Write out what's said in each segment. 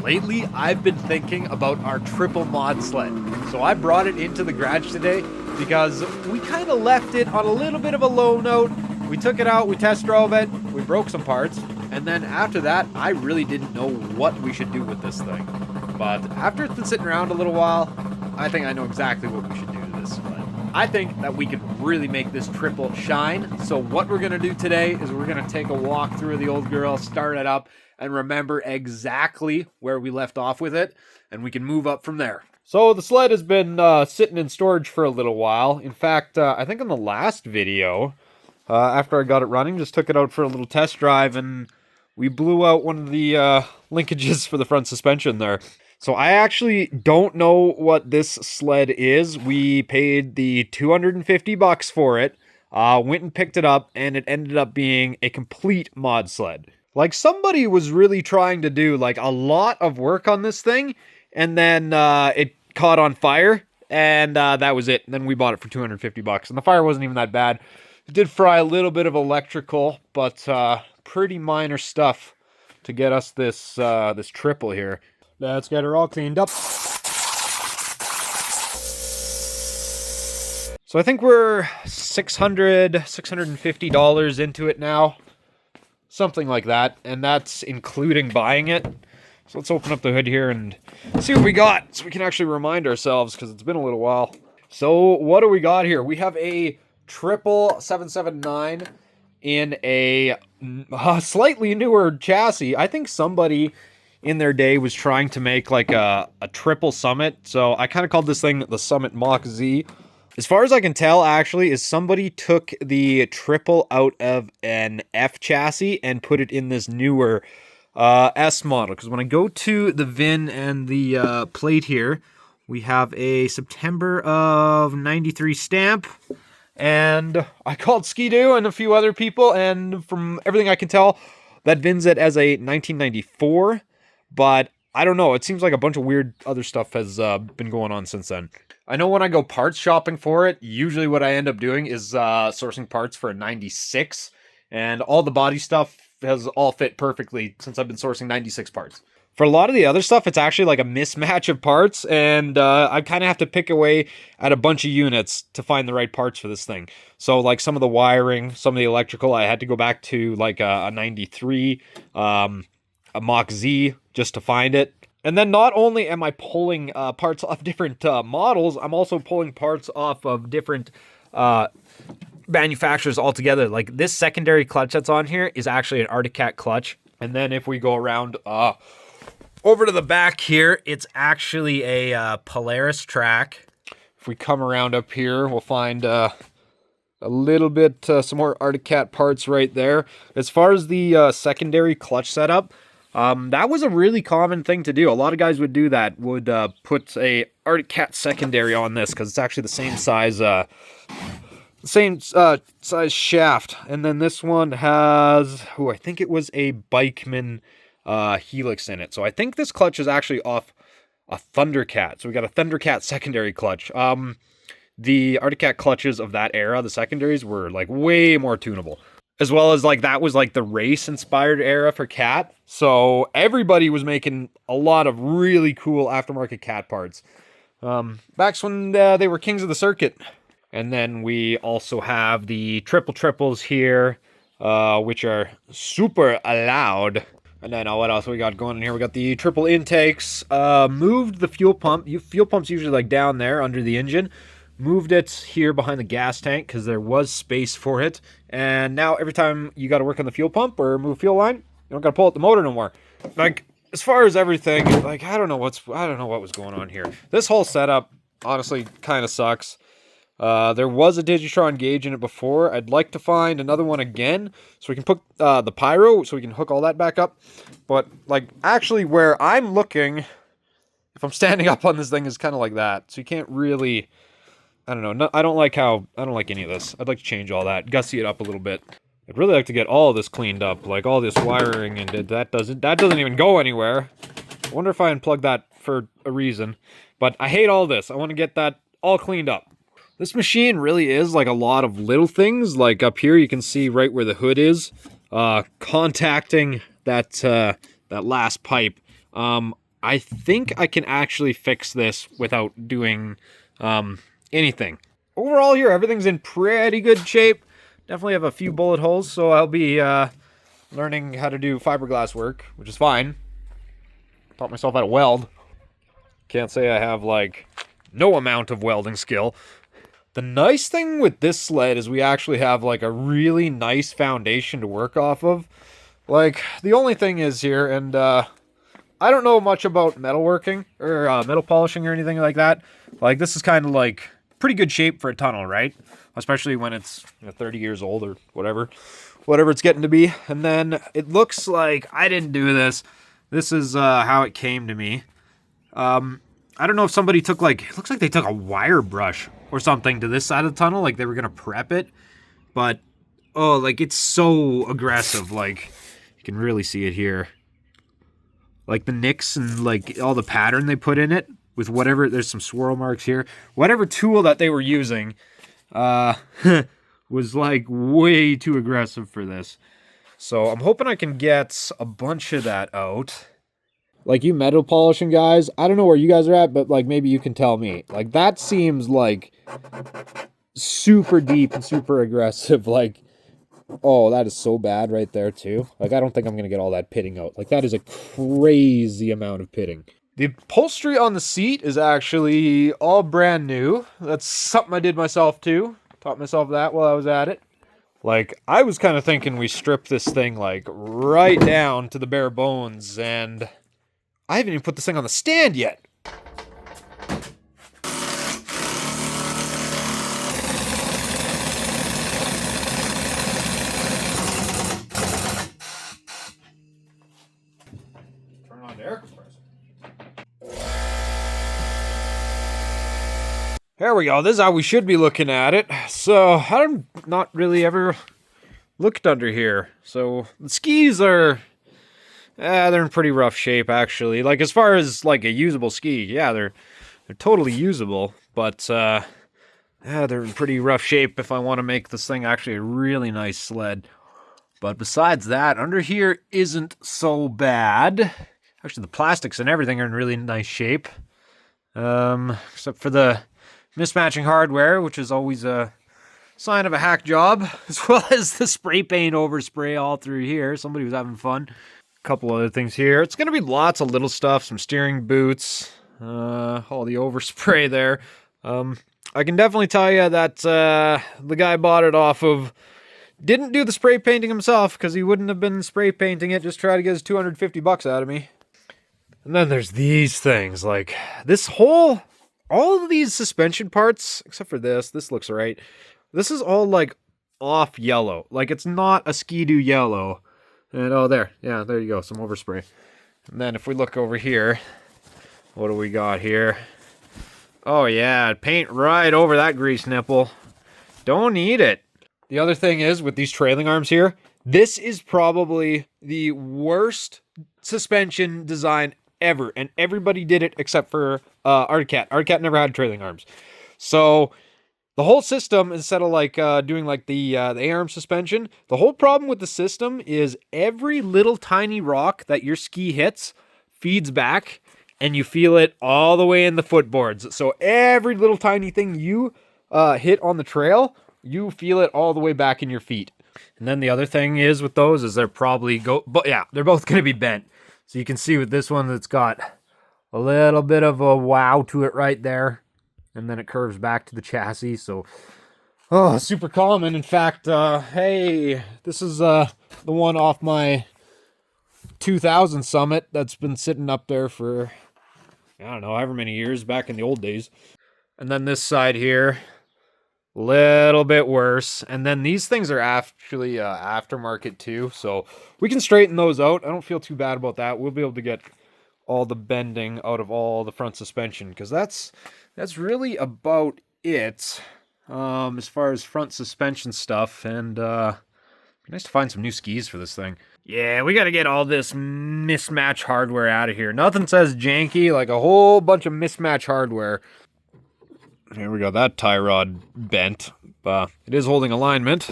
Lately, I've been thinking about our triple mod sled. So I brought it into the garage today because we kind of left it on a little bit of a low note. We took it out, we test drove it, we broke some parts, and then after that, I really didn't know what we should do with this thing. But after it's been sitting around a little while, I think I know exactly what we should do to this sled. I think that we could really make this triple shine. So what we're gonna do today is we're gonna take a walk through the old girl, start it up, and remember exactly where we left off with it, and we can move up from there. So the sled has been sitting in storage for a little while. In fact, I think in the last video, after I got it running, just took it out for a little test drive, and we blew out one of the linkages for the front suspension there. So I actually don't know what this sled is. We paid the $250 for it, went and picked it up, and it ended up being a complete mod sled. Like, somebody was really trying to do, like, a lot of work on this thing, and then it caught on fire, and that was it. And then we bought it for $250, and the fire wasn't even that bad. It did fry a little bit of electrical, but pretty minor stuff to get us this this triple here. Let's get her all cleaned up. So I think we're $650 into it now. Something like that, and that's including buying it. So let's open up the hood here and see what we got, so we can actually remind ourselves, because it's been a little while. So what do we got here? We have a triple 779 in a slightly newer chassis. I think somebody in their day was trying to make like a triple Summit, so I kind of called this thing the Summit Mach Z. As far as I can tell, actually, is somebody took the triple out of an F chassis and put it in this newer S model. Because when I go to the VIN and the plate here, we have a September of 93 stamp. And I called Ski-Doo and a few other people, and from everything I can tell, that VINs it as a 1994. But I don't know, it seems like a bunch of weird other stuff has been going on since then. I know when I go parts shopping for it, usually what I end up doing is sourcing parts for a 96, and all the body stuff has all fit perfectly since I've been sourcing 96 parts. For a lot of the other stuff, it's actually like a mismatch of parts, and I kind of have to pick away at a bunch of units to find the right parts for this thing. So like some of the wiring, some of the electrical, I had to go back to like a 93, a Mach Z just to find it. And then not only am I pulling parts off different models, I'm also pulling parts off of different manufacturers altogether. Like this secondary clutch that's on here is actually an Arctic Cat clutch. And then if we go around over to the back here, it's actually a Polaris track. If we come around up here, we'll find a little bit, some more Arctic Cat parts right there. As far as the secondary clutch setup, that was a really common thing to do. A lot of guys would do that, would put a Arctic Cat secondary on this, because it's actually the same size size shaft. And then this one has, I think it was a Bikeman helix in it. So I think this clutch is actually off a Thundercat. So we got a Thundercat secondary clutch. The Arctic Cat clutches of that era, the secondaries, were like way more tunable. As well as like that was like the race inspired era for Cat. So everybody was making a lot of really cool aftermarket Cat parts. Back when they were kings of the circuit. And then we also have the triples here, which are super loud. And then what else we got going on here? We got the triple intakes. Moved the fuel pump. Fuel pump's usually like down there under the engine. Moved it here behind the gas tank because there was space for it. And now every time you got to work on the fuel pump or move fuel line, you don't got to pull out the motor no more. Like, as far as everything, like, I don't know what was going on here. This whole setup honestly kind of sucks. There was a Digitron gauge in it before. I'd like to find another one again so we can put the pyro, so we can hook all that back up. But like, actually where I'm looking, if I'm standing up on this thing, is kind of like that. So you can't really, I don't know. No, I don't like any of this. I'd like to change all that, gussy it up a little bit. I'd really like to get all of this cleaned up, like all this wiring, and that doesn't even go anywhere. I wonder if I unplug that for a reason. But I hate all this. I want to get that all cleaned up. This machine really is like a lot of little things. Like up here, you can see right where the hood is, contacting that last pipe. I think I can actually fix this without doing anything. Overall here, everything's in pretty good shape. Definitely have a few bullet holes, so I'll be learning how to do fiberglass work, which is fine. Taught myself how to weld. Can't say I have, like, no amount of welding skill. The nice thing with this sled is we actually have, like, a really nice foundation to work off of. Like, the only thing is here, and I don't know much about metalworking or metal polishing or anything like that. Like, this is kind of like pretty good shape for a tunnel, right? Especially when it's 30 years old or whatever it's getting to be. And then it looks like I didn't do this. This is how it came to me. I don't know if somebody took, like, it looks like they took a wire brush or something to this side of the tunnel, like they were gonna prep it. But oh, like, it's so aggressive. Like, you can really see it here. Like the nicks and like all the pattern they put in it with whatever, there's some swirl marks here. Whatever tool that they were using was like way too aggressive for this. So I'm hoping I can get a bunch of that out. Like, you metal polishing guys, I don't know where you guys are at, but like maybe you can tell me. Like, that seems like super deep and super aggressive. Like, oh, that is so bad right there too. Like, I don't think I'm going to get all that pitting out. Like, that is a crazy amount of pitting. The upholstery on the seat is actually all brand new. That's something I did myself too. Taught myself that while I was at it. Like, I was kind of thinking we strip this thing like right down to the bare bones, and I haven't even put this thing on the stand yet. Turn on the air compressor. There we go. This is how we should be looking at it. So, I've not really ever looked under here. So, the skis are... they're in pretty rough shape, actually. Like, as far as, like, a usable ski, yeah, they're totally usable. But, they're in pretty rough shape if I want to make this thing actually a really nice sled. But besides that, under here isn't so bad. Actually, the plastics and everything are in really nice shape. Except for the mismatching hardware, which is always a sign of a hack job. As well as the spray paint overspray all through here. Somebody was having fun. Couple other things here. It's going to be lots of little stuff, some steering boots, all the overspray there. I can definitely tell you that the guy bought it off of, didn't do the spray painting himself, because he wouldn't have been spray painting it, just try to get his $250 out of me. And then there's these things, like this whole, all of these suspension parts, except for this looks right. This is all like off yellow, like it's not a Ski-Doo yellow. And oh, there. Yeah, there you go. Some overspray. And then if we look over here, what do we got here? Oh, yeah. Paint right over that grease nipple. Don't need it. The other thing is, with these trailing arms here, this is probably the worst suspension design ever. And everybody did it except for Arctic Cat. Arctic Cat never had trailing arms. So... the whole system, instead of like doing like the A-arm suspension, the whole problem with the system is every little tiny rock that your ski hits feeds back, and you feel it all the way in the footboards. So every little tiny thing you hit on the trail, you feel it all the way back in your feet. And then the other thing is with those is they're probably they're both going to be bent. So you can see with this one that's got a little bit of a wow to it right there. And then it curves back to the chassis, so... oh, super common. In fact, hey, this is the one off my 2000 Summit that's been sitting up there for, I don't know, however many years, back in the old days. And then this side here, a little bit worse. And then these things are actually aftermarket too, so we can straighten those out. I don't feel too bad about that. We'll be able to get all the bending out of all the front suspension, because that's really about it as far as front suspension stuff. And it'd be nice to find some new skis for this thing. Yeah, we got to get all this mismatch hardware out of here. Nothing says janky like a whole bunch of mismatch hardware. Here we go. That tie rod bent. It is holding alignment.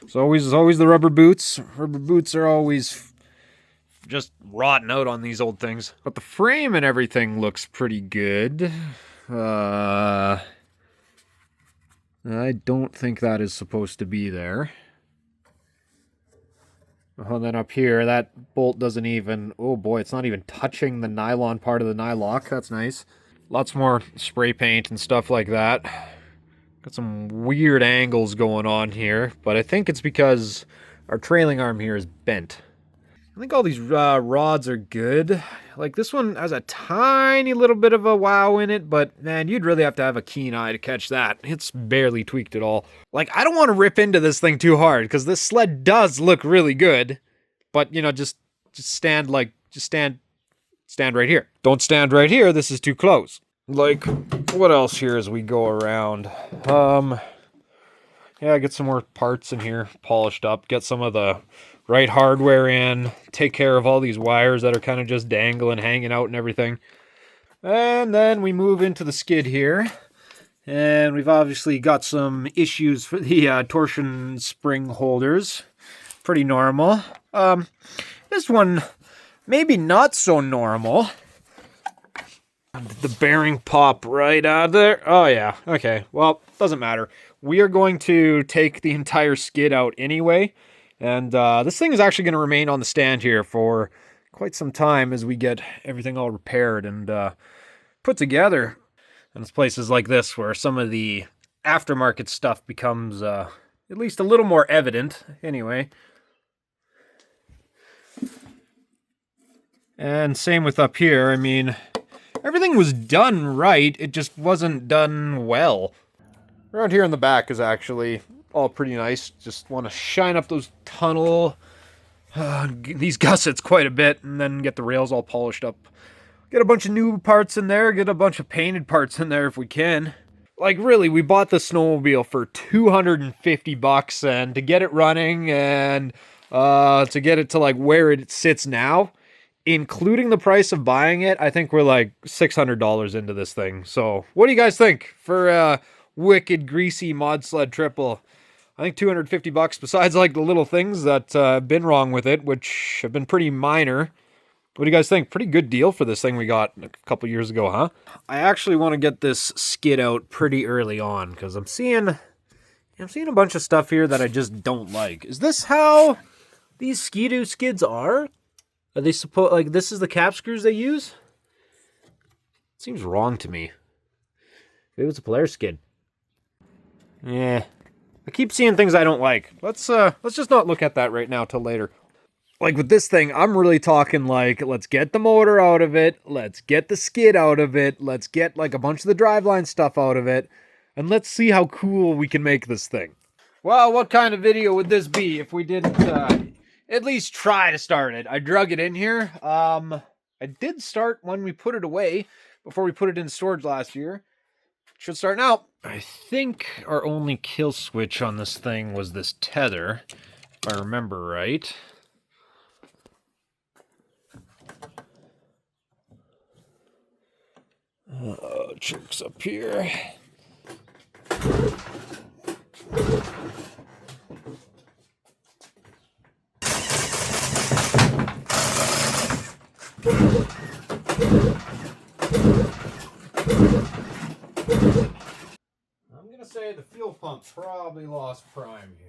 It's always the rubber boots. Rubber boots are always just rotting out on these old things. But the frame and everything looks pretty good. I don't think that is supposed to be there. Oh, and then up here, that bolt doesn't even... Oh boy, it's not even touching the nylon part of the nylock. That's nice. Lots more spray paint and stuff like that. Got some weird angles going on here, but I think it's because our trailing arm here is bent. I think all these rods are good. Like, this one has a tiny little bit of a wow in it, but man, you'd really have to have a keen eye to catch that. It's barely tweaked at all. Like, I don't want to rip into this thing too hard, because this sled does look really good, but, you know, just stand right here. Don't stand right here, this is too close. Like, what else here as we go around? Yeah, get some more parts in here, polished up, get some of the right hardware in, take care of all these wires that are kind of just dangling, hanging out and everything. And then we move into the skid here. And we've obviously got some issues for the torsion spring holders. Pretty normal. This one, maybe not so normal. Did the bearing pop right out of there? Oh yeah, okay, well, doesn't matter. We are going to take the entire skid out anyway, and this thing is actually going to remain on the stand here for quite some time as we get everything all repaired and put together. And it's places like this where some of the aftermarket stuff becomes at least a little more evident, anyway. And same with up here, I mean... Everything was done right, it just wasn't done well. Around here in the back is actually all pretty nice. Just want to shine up those these gussets quite a bit, and then get the rails all polished up. Get a bunch of new parts in there, get a bunch of painted parts in there if we can. Like, really, we bought the snowmobile for $250, and to get it running, and to get it to, like, where it sits now... Including the price of buying it, I think we're like $600 into this thing. So, what do you guys think for a wicked greasy mod sled triple? I think $250 besides like the little things that have been wrong with it, which have been pretty minor. What do you guys think? Pretty good deal for this thing we got a couple years ago, huh? I actually want to get this skid out pretty early on because I'm seeing a bunch of stuff here that I just don't like. Is this how these Ski-Doo skids are? Are they supposed, like, this is the cap screws they use? Seems wrong to me. Maybe it's a Polaris skid. Yeah. I keep seeing things I don't like. Let's just not look at that right now till later. Like with this thing, I'm really talking like, let's get the motor out of it, let's get the skid out of it, let's get like a bunch of the driveline stuff out of it, and let's see how cool we can make this thing. Well, what kind of video would this be if we didn't, at least try to start it? I drug it in here. I did start when we put it away before we put it in storage last year. Should start now. I think our only kill switch on this thing was this tether, if I remember right. Chicks up here. I'm gonna say the fuel pump probably lost prime here.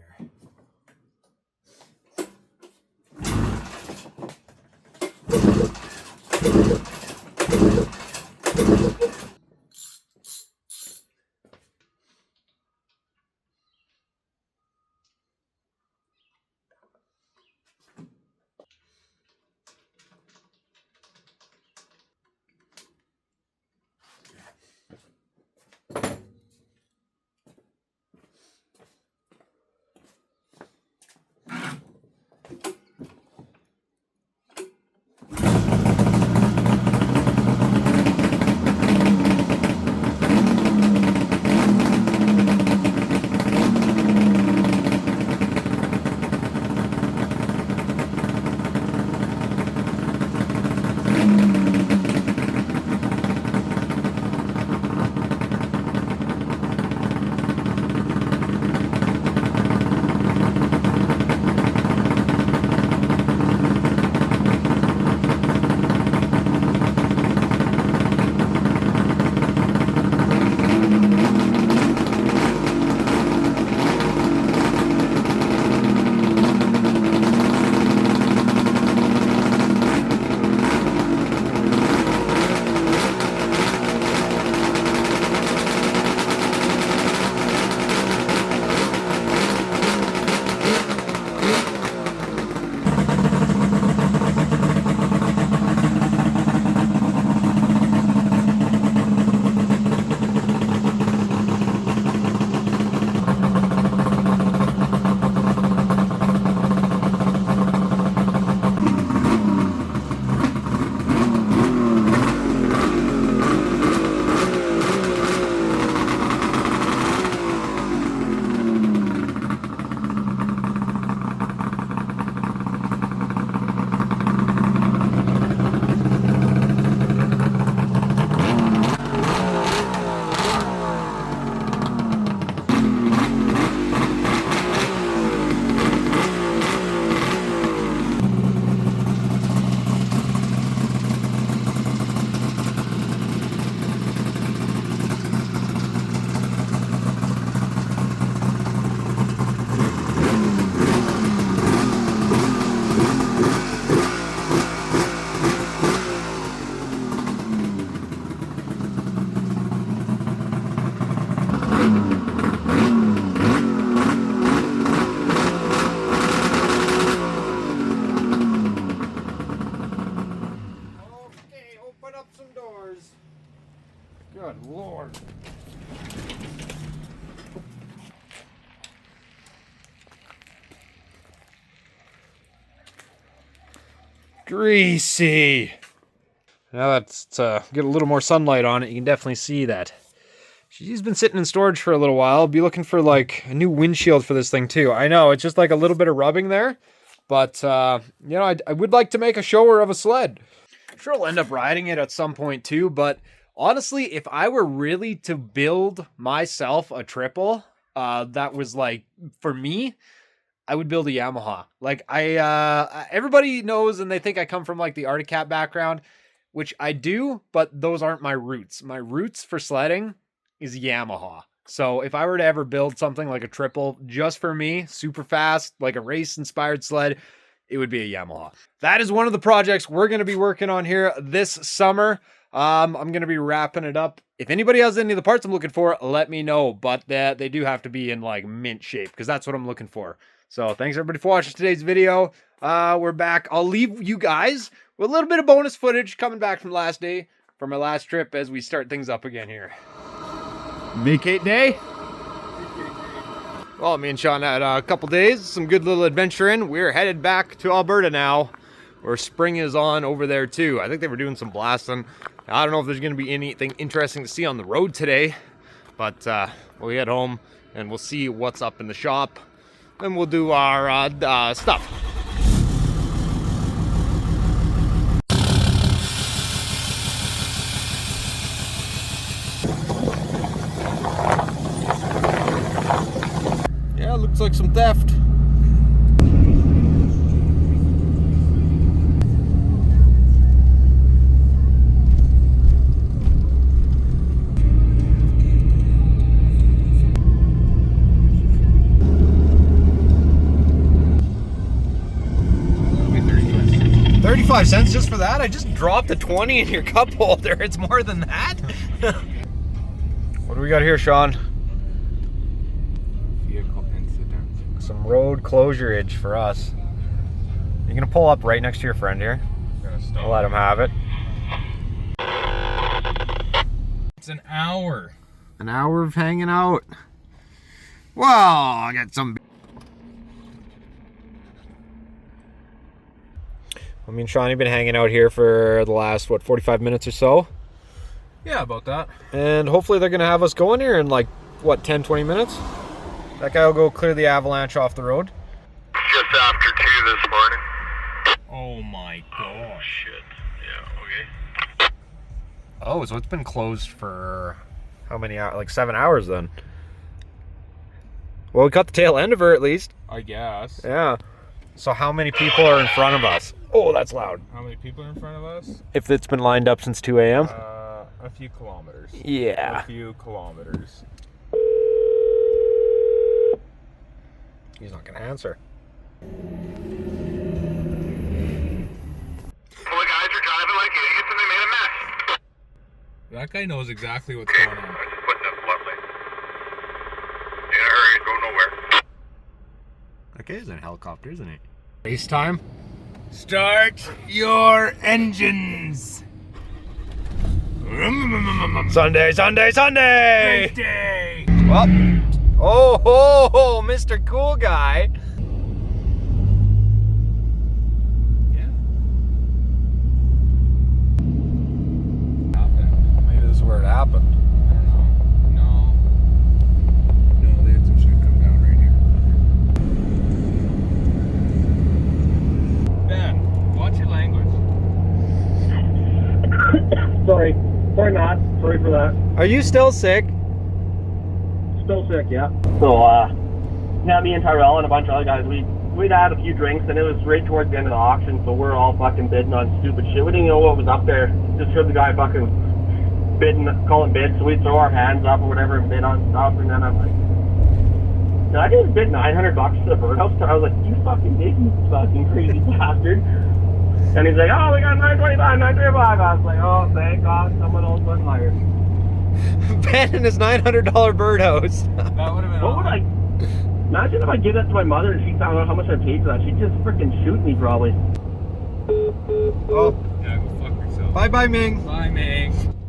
some doors. Good Lord. Greasy. Now that's get a little more sunlight on it, you can definitely see that she's been sitting in storage for a little while. I'll be looking for like a new windshield for this thing too. I know it's just like a little bit of rubbing there, but you know, I would like to make a shower of a sled. I'm sure I'll end up riding it at some point too, but honestly, if I were really to build myself a triple, that was like, for me, I would build a Yamaha. Like everybody knows and they think I come from like the Arctic Cat background, which I do, but those aren't my roots. My roots for sledding is Yamaha. So if I were to ever build something like a triple just for me, super fast, like a race inspired sled, it would be a Yamaha. That is one of the projects we're going to be working on here this summer. I'm going to be wrapping it up. If anybody has any of the parts I'm looking for, let me know, but they do have to be in like mint shape because that's what I'm looking for. So thanks everybody for watching today's video. We're back. I'll leave you guys with a little bit of bonus footage coming back from last day, from my last trip as we start things up again here. Vacate day. Well, me and Sean had a couple days, some good little adventuring. We're headed back to Alberta now, where spring is on over there too. I think they were doing some blasting. I don't know if there's going to be anything interesting to see on the road today, but we'll get home and we'll see what's up in the shop. Then we'll do our stuff. Yeah, looks like some theft. $0.35 just for that? I just dropped a 20 in your cup holder. It's more than that. What do we got here, Sean? Vehicle incident. Some road closurage for us. You're gonna pull up right next to your friend here. I'll let him have it. It's an hour. An hour of hanging out. Well, I got some. I mean, Sean, you've been hanging out here for the last, what, 45 minutes or so? Yeah, about that. And hopefully they're going to have us going here in like, what, 10, 20 minutes? That guy will go clear the avalanche off the road. Just after 2 this morning. Oh my gosh. Oh, shit. Yeah, okay. Oh, so it's been closed for how many hours? Like 7 hours then. Well, we got the tail end of her at least. I guess. Yeah. So how many people are in front of us? Oh, that's loud. How many people are in front of us? If it's been lined up since 2 a.m.? A few kilometers. Yeah. A few kilometers. He's not going to answer. Well, the guys are driving like idiots and they made a mess. That guy knows exactly what's going on. I just put that bluntly. In a hurry, go nowhere. That guy's in a helicopter, isn't he? Race time? Start your engines. Sunday, Sunday, Sunday! Race day. Well, oh, ho, ho, Mr. Cool Guy. Yeah. Happened. Maybe this is where it happened. No. No, they had some shit come down right here. Ben, watch your language. Sorry. Sorry, Matt. Sorry for that. Are you still sick? Still sick, yeah. So, yeah, me and Tyrell and a bunch of other guys, we'd had a few drinks, and it was right towards the end of the auction, so we're all fucking bidding on stupid shit. We didn't know what was up there. Just heard the guy fucking bidding, calling bids, so we'd throw our hands up or whatever and bid on stuff, and then I'm like, no, I just bid $900 for the birdhouse. I was like, you fucking did, you fucking crazy bastard. And he's like, oh, we got $925, $935. I was like, oh, thank God, someone else went higher. Ben and his $900 birdhouse. That would have been What would I... Imagine if I give that to my mother and she found out how much I paid for that. She'd just freaking shoot me, probably. Oh, Yeah, go fuck yourself. Bye bye, Ming. Bye, Ming.